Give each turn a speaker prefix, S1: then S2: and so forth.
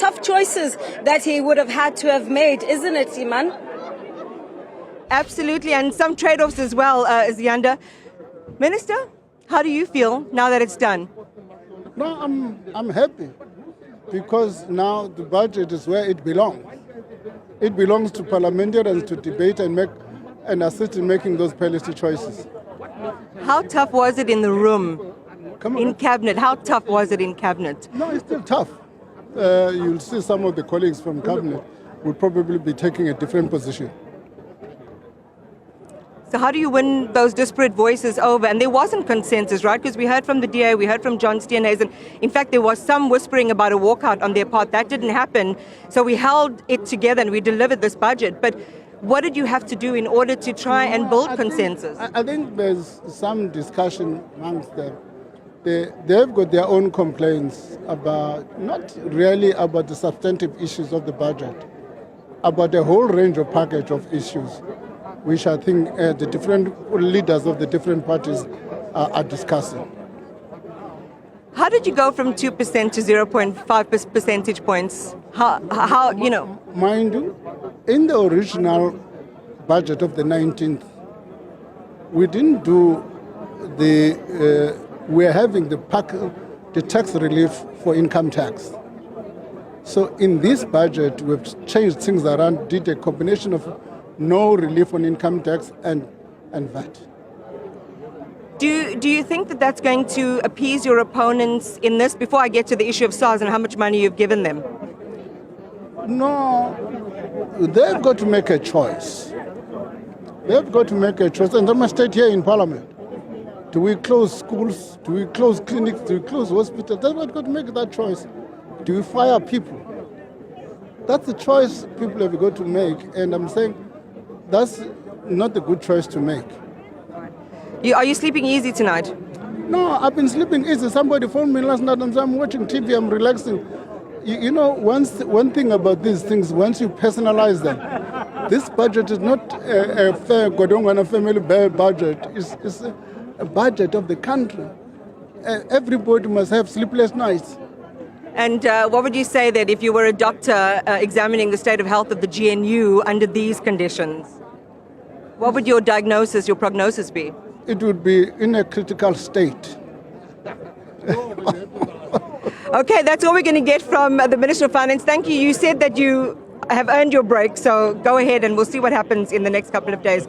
S1: tough choices that he would have had to have made, isn't it, Iman?
S2: Absolutely, and some trade-offs as well, Ziyanda. Minister, how do you feel now that it's done?
S3: No, I'm happy because now the budget is where it belongs. It belongs to parliamentarians to debate and assist in making those policy choices.
S2: How tough was it in the room, in cabinet? How tough was it in cabinet?
S3: No, it's still tough. You'll see some of the colleagues from cabinet will probably be taking a different position.
S2: So how do you win those disparate voices over? And there wasn't consensus, right? Because we heard from the DA, we heard from John Steenhuisen. In fact, there was some whispering about a walkout on their part. That didn't happen. So we held it together and we delivered this budget. But what did you have to do in order to try and build consensus?
S3: I think there's some discussion amongst them. They've got their own complaints about, not really about the substantive issues of the budget, about a whole range of package of issues, which I think the different leaders of the different parties are discussing.
S2: How did you go from 2% to 0.5 percentage points? How you know?
S3: Mind you, in the original budget of the 19th, we didn't do we're having the tax relief for income tax. So in this budget, we've changed things around, did a combination of no relief on income tax and VAT.
S2: Do you think that that's going to appease your opponents in this? Before I get to the issue of SARS and how much money you've given them.
S3: No, they've got to make a choice. They've got to make a choice, and they must state here in Parliament. Do we close schools? Do we close clinics? Do we close hospitals? They've got to make that choice. Do we fire people? That's the choice people have got to make, and I'm saying that's not a good choice to make.
S2: Are you sleeping easy tonight?
S3: No, I've been sleeping easy. Somebody phoned me last night and said, I'm watching TV, I'm relaxing. You know, one thing about these things, once you personalize them, this budget is not a fair Godongwana family budget. It's a budget of the country. Everybody must have sleepless nights.
S2: And what would you say that if you were a doctor examining the state of health of the GNU under these conditions? What would your diagnosis, your prognosis be?
S3: It would be in a critical state.
S2: Okay, that's all we're going to get from the Minister of Finance. Thank you. You said that you have earned your break, so go ahead and we'll see what happens in the next couple of days.